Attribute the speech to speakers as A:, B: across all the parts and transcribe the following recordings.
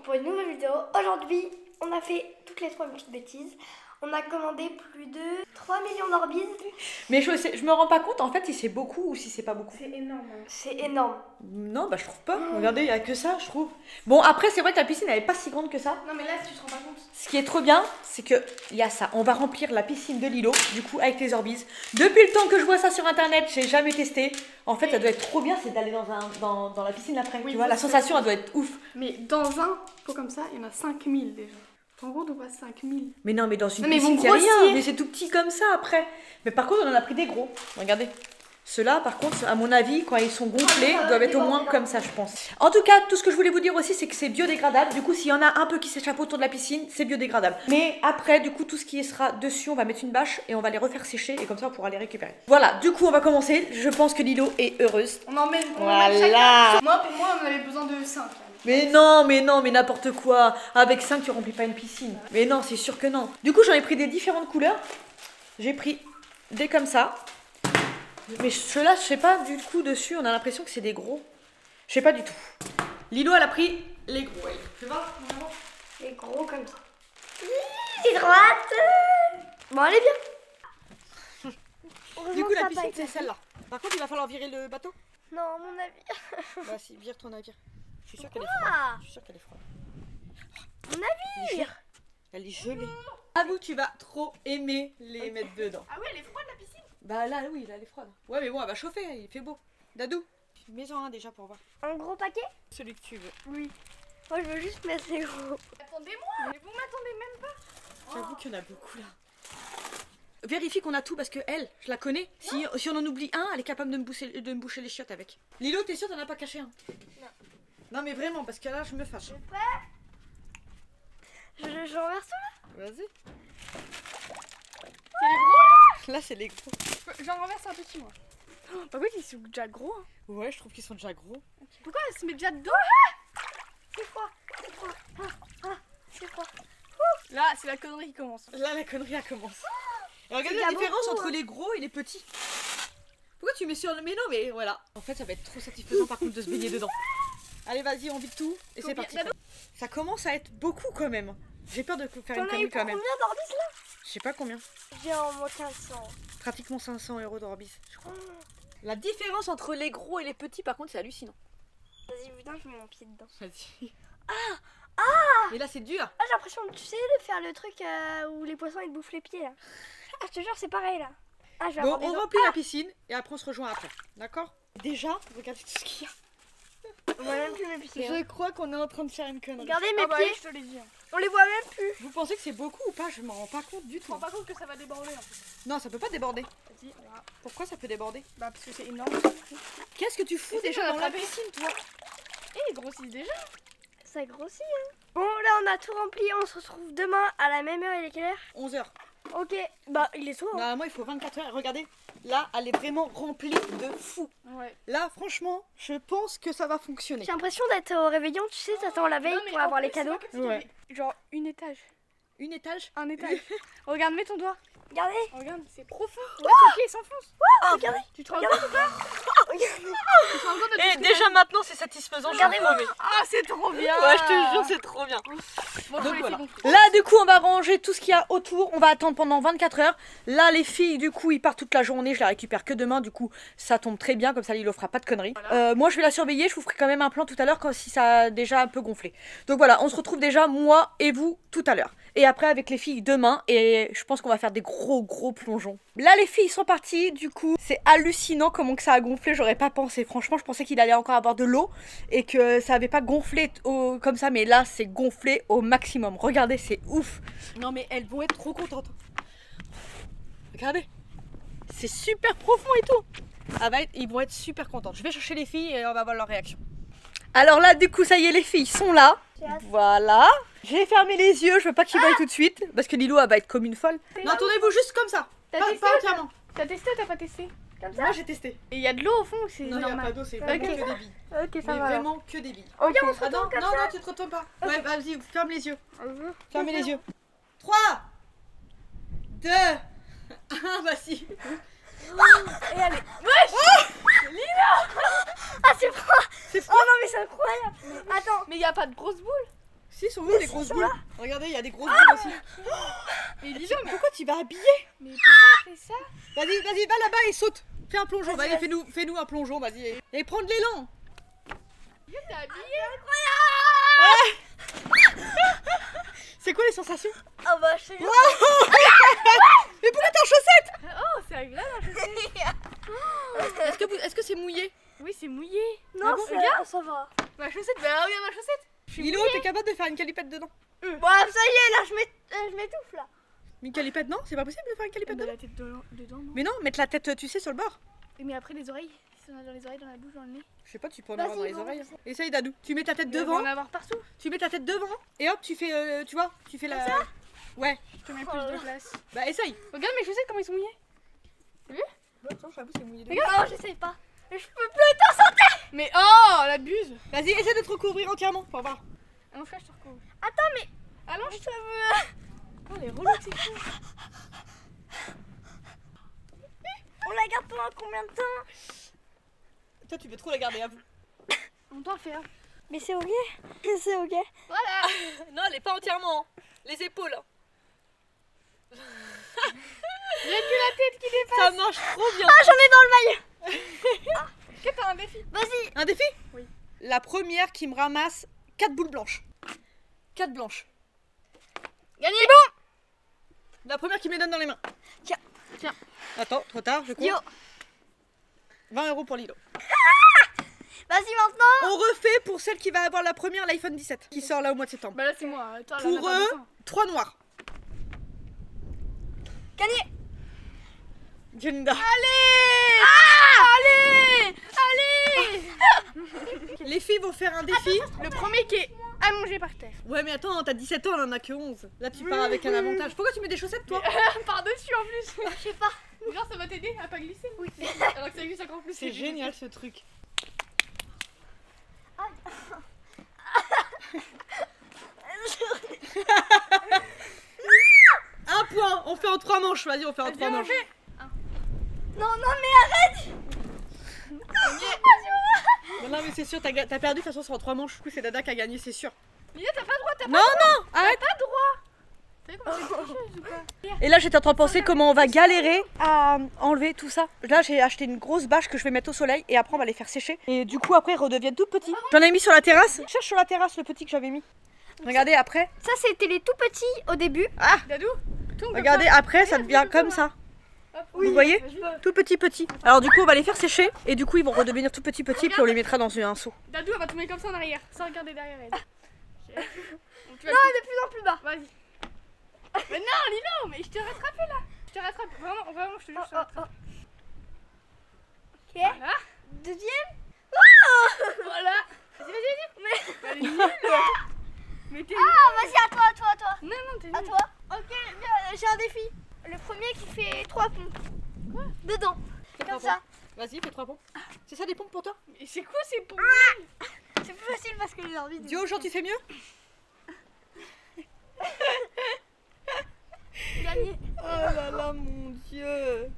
A: pour une nouvelle vidéo. Aujourd'hui, on a fait toutes les 3 une petite bêtise. On a commandé plus de 3 millions d'Orbeez.
B: Mais je me rends pas compte en fait si c'est beaucoup ou si c'est pas beaucoup.
C: C'est énorme.
A: C'est énorme.
B: Non, bah je trouve pas. Regardez, il y a que ça, je trouve. Bon, après, c'est vrai que la piscine elle est pas si grande que ça.
C: Non, mais là, tu te rends pas compte.
B: Ce qui est trop bien, c'est que il y a ça. On va remplir la piscine de Lilo, du coup, avec les Orbeez. Depuis le temps que je vois ça sur internet, j'ai jamais testé. En fait, ça doit être trop bien, c'est d'aller dans la piscine l'après.
C: Oui,
B: tu vois, la sensation, elle doit être ouf.
C: Mais dans un pot comme ça, il y en a 5000 déjà. En gros, on passe 5000.
B: Mais non, mais dans une
C: Non, mais ils
B: piscine,
C: vont
B: c'est rien.
C: grossir.
B: Mais c'est tout petit comme ça après. Mais par contre, on en a pris des gros. Regardez. Ceux-là, par contre, à mon avis, quand ils sont gonflés, doivent être au moins comme ça, je pense. En tout cas, tout ce que je voulais vous dire aussi, c'est que c'est biodégradable. Du coup, s'il y en a un peu qui s'échappe autour de la piscine, c'est biodégradable. Mais après, du coup, tout ce qui sera dessus, on va mettre une bâche et on va les refaire sécher et comme ça, on pourra les récupérer. Voilà, du coup, on va commencer. Je pense que Lilo est heureuse.
C: On en met
B: Voilà.
C: chacun. Pour moi, on avait besoin de 5.
B: Mais non, mais n'importe quoi. Avec 5, tu remplis pas une piscine. Mais non, c'est sûr que non. Du coup, j'en ai pris des différentes couleurs. J'ai pris des comme ça. Mais ceux-là, je sais pas, du coup, dessus, on a l'impression que c'est des gros. Je sais pas du tout. Lilo, elle a pris les gros, elle. Tu vois?
A: Les gros comme ça. C'est droite. Bon, elle est bien.
B: Du coup, la
A: Heureusement, ça a
B: piscine,
A: pas
B: c'est
A: été-
B: celle-là. Par contre, il va falloir virer le bateau.
A: Non, à mon avis.
B: Bah si, vire ton navire. Je suis sûre qu'elle est froide.
A: Ah,
B: Je suis sûre qu'elle est froide.
A: mon navire.
B: Elle est gelée. Avoue, tu vas trop aimer les mettre dedans.
C: Ah ouais, elle est froide la piscine.
B: Bah là, oui, là, elle est froide. Ouais, mais bon, elle va chauffer, il fait beau. Dadou, mets-en un déjà pour voir.
A: Un gros paquet?
B: Celui que tu veux.
A: Oui. Moi, je veux juste mettre les gros.
C: Attendez-moi. Mais vous m'attendez même pas.
B: J'avoue qu'il y en a beaucoup là. Vérifie qu'on a tout parce que elle, je la connais. Si on en oublie un, elle est capable de me boucher les chiottes avec. Lilo, t'es sûre t'en as pas caché un?
A: Non.
B: Non mais vraiment, parce que là, je me fâche.
A: Je renverse tout là?
B: Vas-y.
C: C'est les gros.
B: Là, c'est les gros.
C: J'en renverse un petit, moi. Par contre, ils sont déjà gros. Hein.
B: Ouais, je trouve qu'ils sont déjà gros.
C: Pourquoi elle se met déjà dedans?
A: C'est froid. C'est froid. C'est froid.
C: Là, c'est la connerie qui commence.
B: Là, la connerie, elle commence. Et regardez
A: Il y
B: la
A: a
B: différence
A: beaucoup,
B: entre
A: hein.
B: les gros et les petits. Pourquoi tu mets sur le... Mais non, mais voilà. En fait, ça va être trop satisfaisant par contre de se baigner dedans. Allez, vas-y, on vide tout. Et c'est parti. Ça commence à être beaucoup quand même. J'ai peur de faire
A: T'en
B: une
A: as eu
B: connerie
A: pour
B: quand même.
A: combien d'Orbeez là?
B: Je sais pas combien.
A: J'ai en moins 1500.
B: Pratiquement 500 € d'Orbeez, je crois. La différence entre les gros et les petits, par contre, c'est hallucinant.
A: Vas-y, putain, je mets mon pied dedans.
B: Vas-y.
A: Ah,
B: Mais là, c'est dur.
A: Ah, j'ai l'impression, tu sais, de faire le truc où les poissons ils te bouffent les pieds là. Ah, je te jure, c'est pareil là. Ah, je vais
B: Bon,
A: avoir des
B: on
A: dents.
B: remplit la piscine et après on se rejoint après. D'accord? Déjà, regardez tout ce qu'il y a.
A: On voit même plus mes pieds. hein.
B: Je crois qu'on est en train de faire une connerie.
A: Regardez mes
C: Ah bah
A: pieds,
C: oui, je te l'ai dit.
A: on les voit même plus.
B: Vous pensez que c'est beaucoup ou pas? Je m'en rends pas compte du
C: Je me
B: tout.
C: rends pas compte que ça va déborder en fait.
B: Non, ça peut pas déborder.
C: Vas-y, on verra.
B: Pourquoi ça peut déborder?
C: Bah, parce que c'est énorme.
B: Qu'est-ce que tu fous
C: Mais c'est
B: déjà
C: pas
B: dans la
C: attrapé.
B: piscine, toi?
C: Et il grossit déjà.
A: Ça grossit hein. Bon, là on a tout rempli, on se retrouve demain à la même heure, il est quelle heure?
B: 11 h.
A: Ok, bah il est sourd. Hein.
B: Normalement, il faut 24 heures. Regardez, là, elle est vraiment remplie de fou.
C: Ouais.
B: Là, franchement, je pense que ça va fonctionner.
A: J'ai l'impression d'être au réveillon, tu sais, t'attends la veille
C: Non, mais
A: pour
C: en
A: avoir
C: plus,
A: les cadeaux.
C: c'est pas comme si
B: Ouais.
C: t'avais- Genre une étage.
B: Une étage?
C: Un étage. Regarde, mets ton doigt.
A: Regardez,
C: Regarde, c'est profond. Ouais, ton pied il s'enfonce.
A: regardez,
C: Tu te rends compte ou pas?
A: regardez.
C: Tu te rends compte de tout
B: Et
C: ce que
B: déjà maintenant, c'est satisfaisant.
A: Regardez-moi.
C: Ah, c'est trop bien.
B: Ouais, je te jure, c'est trop bien.
C: Bon, faut
B: Donc
C: laisser
B: voilà.
C: gonfler.
B: Là, du coup, on va ranger tout ce qu'il y a autour. On va attendre pendant 24 heures. Là, les filles, du coup, ils partent toute la journée. Je les récupère que demain. Du coup, ça tombe très bien. Comme ça, Lilo fera pas de conneries.
C: Voilà.
B: Moi, je vais la surveiller. Je vous ferai quand même un plan tout à l'heure si ça a déjà un peu gonflé. Donc voilà, on se retrouve déjà, moi et vous, tout à l'heure. Et après, avec les filles demain. Et je pense qu'on va faire des gros plongeons. Là, les filles sont parties. Du coup, c'est hallucinant comment que ça a gonflé. J'aurais pas pensé. Franchement, je pensais qu'il allait encore avoir de l'eau. Et que ça avait pas gonflé comme ça. Mais là, c'est gonflé au maximum. Regardez, c'est ouf. Non, mais elles vont être trop contentes. Regardez. C'est super profond et tout. Ils vont être super contentes. Je vais chercher les filles et on va voir leur réaction. Alors là, du coup, ça y est, les filles sont là.
A: J'ai hâte.
B: Voilà. J'ai fermé les yeux. Je veux pas qu'ils voient tout de suite. Parce que Lilo, elle va être comme une folle. Non, tournez-vous juste comme ça.
C: T'as
B: Pas
C: testé
B: pas
C: ou
B: entièrement.
C: T'as testé ou t'as pas testé?
A: Comme ça.
B: Moi, j'ai testé.
C: Et il y a de l'eau au fond ou c'est
B: Non, il n'y a
C: normal?
B: pas d'eau, c'est
A: Ok.
B: vraiment que des billes.
A: Ok, ça
B: Mais
A: va. alors.
B: vraiment que des billes.
A: Ok, on se
B: Ah non,
A: retourne comme
B: non,
A: ça.
B: non, tu te retournes pas. Ouais, vas-y, ferme les yeux.
A: Vas-y.
B: Fermez les yeux. 3, 2, 1, vas-y.
C: Et allez.
A: Ah, c'est froid.
B: C'est
A: Oh non, mais c'est incroyable. Attends.
C: Mais il y a pas de grosse boule.
B: Si, sur vous, des grosses boules. Regardez, il y a des grosses boules aussi.
C: Mais
B: Dis donc, pourquoi tu vas habiller?
C: Mais pourquoi on fait ça?
B: Vas-y, va là-bas et saute. Fais un plongeon, vas-y, fais-nous un plongeon, vas-y. Et prends de l'élan.
C: T'es habillée?
B: C'est quoi les sensations?
A: Ah bah je sais bien.
B: Mais pourquoi t'es en chaussettes?
C: Oh, c'est agréable la chaussette.
B: Est-ce que c'est mouillé?
C: Oui, c'est mouillé.
A: Non,
B: bon,
A: ça va.
C: Ma chaussette, bah regarde ma chaussette. Je suis
B: Lilo,
C: mouillée.
B: t'es capable de faire une calipette dedans?
A: Bon, ça y est, là, je m'étouffe, là.
B: Une calipette, non? C'est pas possible de faire une calipette
C: Bah,
B: dedans?
C: la tête dedans, non?
B: Mais non, mettre la tête, tu sais, sur le bord.
C: Mais après les oreilles, si on a dans les oreilles, dans la bouche, dans le nez.
B: Je sais pas, tu peux en avoir dans
A: Vas-y,
B: les
A: bon,
B: oreilles. Essaye, Dadou. Tu mets ta tête
C: Mais on va
B: devant.
C: en avoir partout.
B: Tu mets ta tête devant. Et hop, tu fais, tu vois, tu fais la... Ouais.
C: Je te mets plus de place.
B: Bah, essaye.
C: Regarde mes chaussettes, comment ils sont mouillées.
B: Attends, j'avoue, c'est mouillé.
A: Non, j'essaye pas. Mais je peux plus t'en sortir.
C: Mais oh, l'abuse.
B: Vas-y, essaie de te recouvrir entièrement pour voir.
C: Allons, je te recouvre.
A: Attends, mais.
C: Allons, je te... Oh, les relous, c'est fou.
A: On la garde pendant combien de temps?
B: Toi, tu veux trop la garder à vous.
C: On doit faire.
A: Mais c'est ok. C'est ok.
C: Voilà.
B: Non, elle est pas entièrement. Les épaules.
C: J'ai plus la tête qui dépasse.
B: Ça marche trop bien.
A: Ah, j'en ai dans le maillot.
C: Qu'est-ce que t'as un défi?
A: Vas-y.
B: Un défi?
C: Oui.
B: La première qui me ramasse 4 boules blanches. 4 blanches.
A: Gagné. C'est bon.
B: La première qui me les donne dans les mains.
A: Tiens.
C: Tiens.
B: Attends, trop tard, je compte.
A: Yo.
B: 20 € pour Lilo.
A: Vas-y maintenant.
B: On refait pour celle qui va avoir la première, l'iPhone 17, qui sort là au mois de septembre.
C: Bah là, c'est moi. Toi, là,
B: Pour
C: on a pas
B: eux,
C: besoin.
B: 3 noirs.
A: Gagné.
B: Genda.
C: Allez.
B: Les filles vont faire un défi.
C: Le premier qui est allongé par terre.
B: Ouais, mais attends, t'as 17 ans, elle en a que 11. Là, tu pars avec un avantage. Pourquoi tu mets des chaussettes, toi?
C: Par-dessus en plus.
A: Je sais pas.
C: Genre, ça va t'aider à pas glisser. Oui. Alors que ça glisse encore plus.
B: C'est génial ce truc. Un point, on fait en 3 manches, vas-y, on fait en 3 manches.
A: Non, mais arrête.
B: Non, mais c'est sûr, t'as perdu, de toute façon, c'est en 3 manches. Du coup, c'est Dada qui a gagné, c'est sûr.
C: Lila, t'as pas le droit, t'as
B: Non, non, arrête.
C: pas droit. T'as vu comment c'est tricheuse ou pas?
B: Et là, j'étais en train de penser comment on va galérer à enlever tout ça. Là, j'ai acheté une grosse bâche que je vais mettre au soleil et après, on va les faire sécher. Et du coup, après, ils redeviennent tout petits. J'en ai mis sur la terrasse. Cherche sur la terrasse le petit que j'avais mis. Regardez, après.
A: Ça, c'était les tout petits au début.
B: Ah,
C: Dadou, tourne comme
B: regardez,
C: ça.
B: après, ça devient comme ça.
C: Hop.
B: Vous voyez?
C: Vas-y.
B: Tout petit. Alors, du coup, on va les faire sécher. Et du coup, ils vont redevenir tout petits, puis on les mettra dans un seau.
C: Dadou, elle va tourner comme ça en arrière, sans regarder derrière elle. Donc, tu vas
A: Non, de plus en plus bas.
C: Vas-y. Mais non, Lilo, mais je t'ai rattrapé là. Je t'ai rattrapé. Vraiment, je te jure, je te rattrape.
A: Ok.
C: Voilà.
A: Deuxième.
C: Voilà. Vas-y. Elle est nulle. Mais t'es
A: Ah, vas-y, à toi.
C: Non, t'es
A: À
C: nulle.
A: toi. Ok, bien, j'ai un défi. Le premier qui fait 3 pompes.
C: Quoi?
A: Dedans. Comme ça.
B: Vas-y, fais 3 pompes. C'est ça des pompes pour toi?
C: Mais c'est quoi ces pompes?
A: C'est plus facile parce que j'ai envie de.
B: Dio, Jean, tu fais mieux?
A: Gagné.
B: Oh là là, mon Dieu.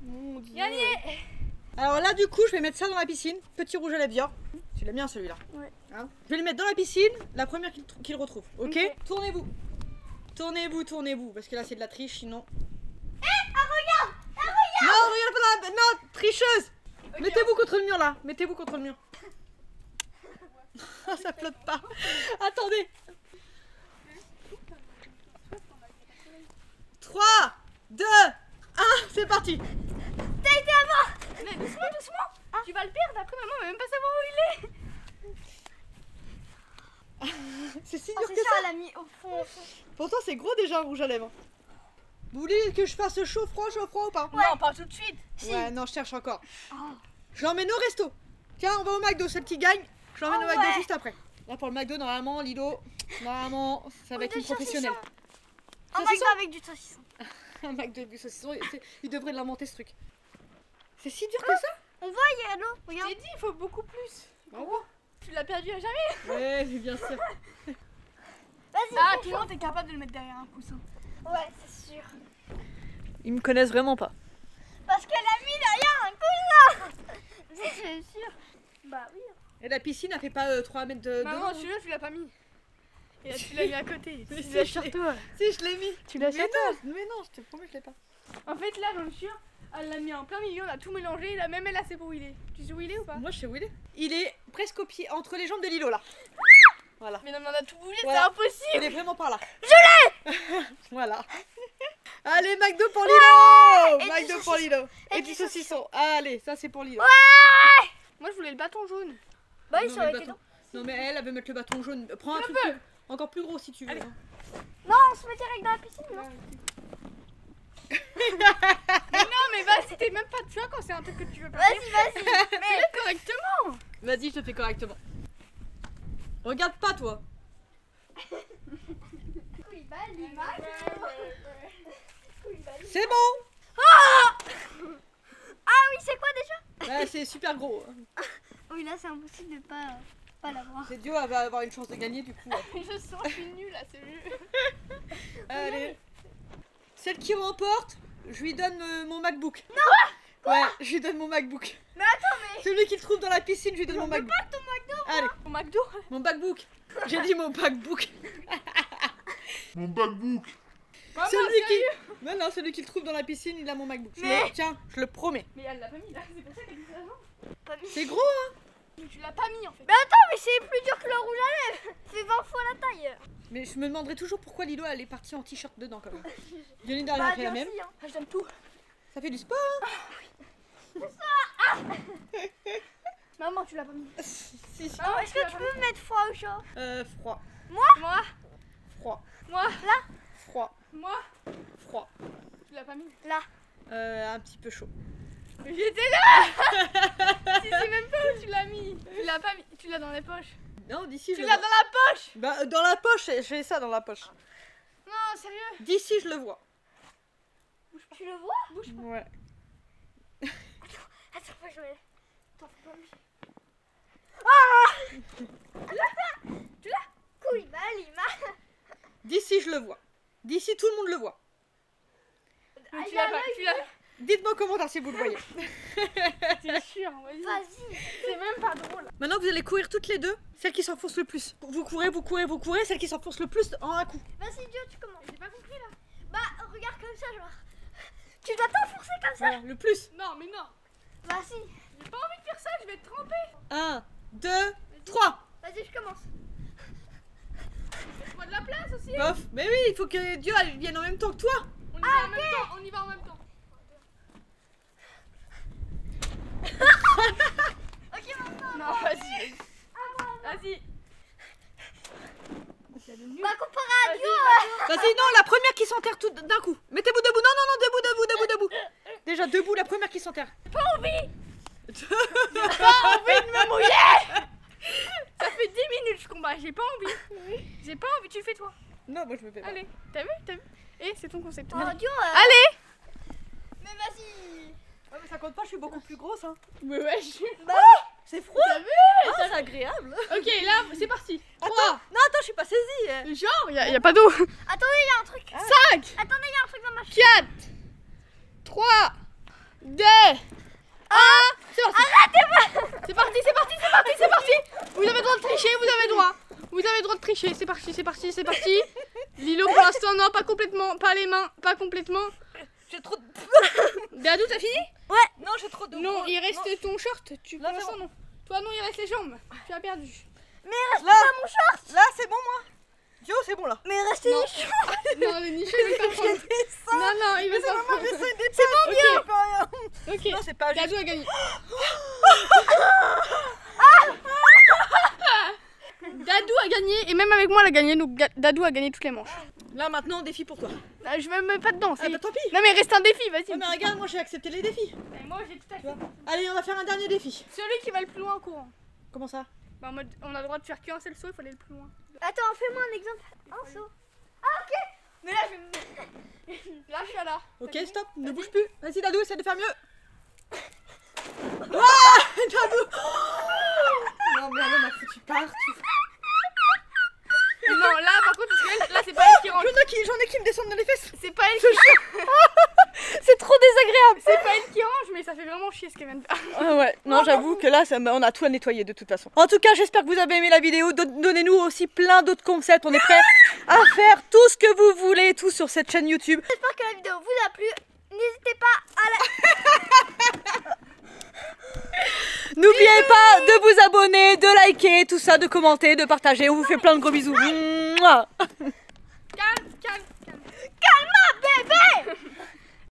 C: Gagné.
B: Alors là, du coup, je vais mettre ça dans la piscine. Petit rouge à lèvres Dior. Tu l'aimes bien celui-là?
A: Ouais.
B: Hein, je vais le mettre dans la piscine, la première qu'il retrouve. Ok?
C: Ok.
B: Tournez-vous. Tournez-vous. Parce que là, c'est de la triche, sinon.
A: Regarde.
B: Non, regarde pas là. Non, tricheuse. Mettez-vous contre le mur là. Mettez-vous contre le mur. Ça flotte pas. Attendez. 3, 2, 1, c'est parti.
A: T'as été avant.
C: Mais doucement. Tu vas le perdre après, maman va même pas savoir où il est.
B: C'est si
A: Oh,
B: dur
A: c'est
B: que
A: ça,
B: ça.
A: elle a mis au fond.
B: Pourtant, c'est gros déjà un rouge à lèvres. Vous voulez que je fasse chaud froid ou pas?
C: Non, pas tout de suite.
A: Si.
B: Ouais, non, je cherche encore.
A: Oh.
B: Je l'emmène au resto. Tiens, on va au McDo, celle qui gagne. Je l'emmène
A: Oh,
B: au McDo
A: ouais.
B: juste après. Là, pour le McDo, normalement, Lilo, normalement, ça va être une professionnelle.
A: Un
B: Saucisson.
A: McDo avec du saucisson.
B: Un McDo avec du saucisson, il devrait l'inventer ce truc. C'est si dur que ça?
A: On voit, il y a l'eau. Regarde.
C: J'ai dit, il faut beaucoup plus.
B: Bravo.
C: Tu l'as perdu à jamais.
B: Ouais, mais bien sûr.
A: Vas-y.
C: Ah,
A: fais
C: tout le monde est capable de le mettre derrière un coussin.
A: chaud. Ouais, c'est sûr.
B: Ils me connaissent vraiment pas.
A: Parce qu'elle a mis derrière un coussin. C'est sûr. Bah oui.
B: Et la piscine, elle fait pas 3 mètres de
C: Maman,
B: haut.
C: celui-là, tu l'as pas mis. Et là, tu l'as mis à côté.
B: Mais
C: Tu
B: si,
C: l'as
B: je
C: sur
B: l'ai-
C: toi.
B: Si, je l'ai mis.
C: Tu l'as sur toi.
B: Mais non, je te promets, je l'ai pas.
C: En fait, là, dans le sûr, elle l'a mis en plein milieu, on a tout mélangé. Là, même elle, a sait pas où il est. Tu sais où il est ou pas?
B: Moi, je sais où il est. Il est presque au pied, entre les jambes de Lilo, là. Voilà.
C: Mais non, mais on a tout bougé,
B: Voilà.
C: c'est impossible.
B: Il est vraiment par là. Je l'ai. Voilà. Allez, McDo pour Lilo.
A: Et du
B: McDo pour
A: saucisson.
B: Lilo. Et du saucisson. Allez, ça, c'est pour Lilo.
C: Moi, je voulais le bâton jaune.
A: Bah,
B: Non,
A: il
B: mais
A: aurait
B: le
A: été
B: bâton- Non, mais elle veut mettre le bâton jaune. Prends un truc encore plus gros si tu veux.
C: Allez.
B: hein.
A: Non, on se met direct dans la piscine, non?
C: Mais non, mais vas-y, t'es même pas. Tu vois, quand c'est un truc que tu veux pas faire,
A: Vas-y.
C: fais-le correctement.
B: Vas-y, je te fais correctement. Regarde pas, toi. C'est bon.
A: Ah oui, c'est quoi déjà?
B: Ouais, c'est super gros.
A: Oui, là, c'est impossible de pas l'avoir.
B: C'est Dio, elle va avoir une chance de gagner du coup.
C: Je sens que je suis nulle là, c'est mieux.
B: Allez. Celle qui remporte, je lui donne mon MacBook. Non. Ouais, je lui donne mon MacBook.
A: Mais attends, mais.
B: Celui qui le trouve dans la piscine, je lui donne mon MacBook.
A: Ton McDo.
B: Allez,
C: Au McDo.
B: mon MacBook. J'ai dit mon MacBook.
D: Mon MacBook.
C: Maman,
B: Celui qui...
C: sérieux.
B: Non, non, celui qui le trouve dans la piscine, il a mon MacBook.
A: Mais-
B: Tiens, je le promets.
C: Mais elle l'a pas mis là, c'est pour ça qu'elle dit ça avant.
A: Pas mis.
B: C'est gros, hein.
C: Mais tu l'as pas mis en fait.
A: Mais attends, mais c'est plus dur que le rouge à lèvres. C'est 20 fois la taille.
B: Mais je me demanderais toujours pourquoi Lilo elle est partie en t-shirt dedans quand même. Johnny Darling
A: Bah,
B: a fait la
A: bien
B: même.
A: aussi, hein.
C: Ah, je donne tout.
B: Ça fait du sport.
C: Maman, tu l'as pas mis.
B: Si, si.
C: Maman,
A: Est-ce que tu peux me mettre froid ou chaud?
B: Froid.
C: Moi,
B: Froid.
C: moi,
B: Froid.
C: moi,
B: Froid.
C: tu l'as pas mis.
A: Là.
B: Un petit peu chaud.
C: J'étais là. Tu sais même pas où tu l'as mis. Tu l'as pas mis. Tu l'as dans les poches.
B: Non, d'ici je
C: Tu
B: le
C: l'as
B: vois.
C: dans la poche.
B: Bah, dans la poche, j'ai ça dans la poche.
C: Non, sérieux.
B: D'ici je le vois.
A: Tu le vois?
C: Bouge pas.
B: Ouais.
A: Attends, faut que je me. Attends, faut pas bouger.
C: Tu l'as.
A: Koulibaly,
B: D'ici je le vois. D'ici tout le monde le voit.
C: Mais tu l'as pas. Tu l'as.
B: Dites-moi en commentaire si vous le voyez.
C: C'est sûr. Vas-y.
A: Vas-y.
C: C'est même pas drôle.
B: Maintenant vous allez courir toutes les deux, celle qui s'enfonce le plus. Vous courez, vous courez, vous courez, celle qui s'enfonce le plus en un coup.
A: Vas-y, Dio, tu commences.
C: J'ai pas compris là.
A: Bah, regarde comme ça, genre. Tu dois t'enfoncer comme ça.
B: Voilà, le plus.
C: Non, mais non.
A: Vas-y.
C: J'ai pas envie de faire ça. Je vais te tremper.
B: 1, 2, 3.
A: Vas-y, je commence.
C: Laisse-moi de la place aussi.
B: Bof. Mais oui, il faut que Dieu elle vienne en même temps que toi.
C: On y va en même temps. On y va en même temps.
A: Ok, maintenant.
C: Non, vas-y. Vas-y.
A: Bah, comparé à Dio.
B: Vas-y, non, la première qui s'enterre tout d'un coup. Mettez-vous debout. Non, non, non, debout. Déjà, debout, la première qui s'enterre.
C: Pas envie de me mouiller. Ça fait 10 minutes je combats, j'ai pas envie. J'ai pas envie, tu le fais toi.
B: Non, moi je me fais pas.
C: Allez, t'as vu? Et c'est ton concept.
A: Oh, Dio.
C: Allez.
A: Mais vas-y.
B: Ouais, mais ça compte pas, je suis beaucoup plus grosse. Hein.
C: Mais ouais, je...
B: C'est froid.
C: T'as vu?
B: C'est agréable.
C: Ok, là, c'est parti.
B: Attends, non, attends, je suis pas saisie.
C: Genre, y a pas d'eau.
A: Attendez, il y a un truc.
C: 5,
A: Attendez, il y a un truc dans ma chaise.
C: 4, 3, 2, 1. C'est parti. C'est parti, c'est parti, c'est parti, c'est parti. Vous avez le droit de tricher, vous avez le droit. Vous avez le droit de tricher, c'est parti, c'est parti, c'est parti. Lilo pour l'instant, non, pas complètement, pas les mains, pas complètement.
B: J'ai trop de...
C: Dadou, t'as fini?
B: Non, j'ai trop de...
C: Non, il reste ton short. Tu
B: Là,
C: pour
B: c'est
C: l'instant, non. Toi, non, il reste les jambes. Tu as perdu.
B: Là, mon short. Là, c'est bon, moi. Dio, c'est bon, là.
A: Mais restez
C: Non.
A: les
C: Non, les nichés, il veut pas prendre. Non, non, il veut pas prendre.
B: C'est bon, Dio. Je peux rien.
C: Ok,
B: Non, c'est pas juste.
C: Dadou a gagné. Dadou a gagné, et même avec moi, elle a gagné. Donc, Dadou a gagné toutes les manches.
B: Là, maintenant, défi pour toi.
C: Ah, je me mets pas dedans.
B: Ah, bah tant pis.
C: Non, mais reste un défi, vas-y.
B: Ouais, mais regarde, moi, j'ai accepté les défis.
C: Et moi, j'ai tout accepté.
B: Allez, on va faire un dernier défi.
C: Celui qui va le plus loin en courant.
B: Comment ça?
C: Bah, en mode, on a le droit de faire qu'un seul saut, il faut aller le plus loin.
A: Attends, fais-moi un exemple. Un saut. Ah, ok. Mais là, je vais me.
C: Là, je suis là.
B: Ok,
C: T'as
B: stop, ne
C: Vas-y.
B: bouge plus. Vas-y, Dadou, essaie de faire mieux. Ah, Dadou. Non, mais elle m'a foutu partout.
C: Non, là, par contre, parce que là, c'est pas elle qui rentre.
B: J'en ai qui me descendent dans les fesses.
C: C'est pas elle qui
B: C'est trop trop désagréable.
C: C'est pas elle qui range, mais ça fait vraiment chier ce qu'elle vient de faire.
B: Ah ouais, non j'avoue que là on a tout à nettoyer de toute façon. En tout cas j'espère que vous avez aimé la vidéo, donnez-nous aussi plein d'autres concepts, on est prêts à faire tout ce que vous voulez, tout sur cette chaîne YouTube.
A: J'espère que la vidéo vous a plu. N'hésitez pas à la...
B: N'oubliez pas de vous abonner, de liker, tout ça, de commenter, de partager, on vous fait plein de gros bisous. Mouah.
C: Calme, calme, calme.
A: Calme, bébé.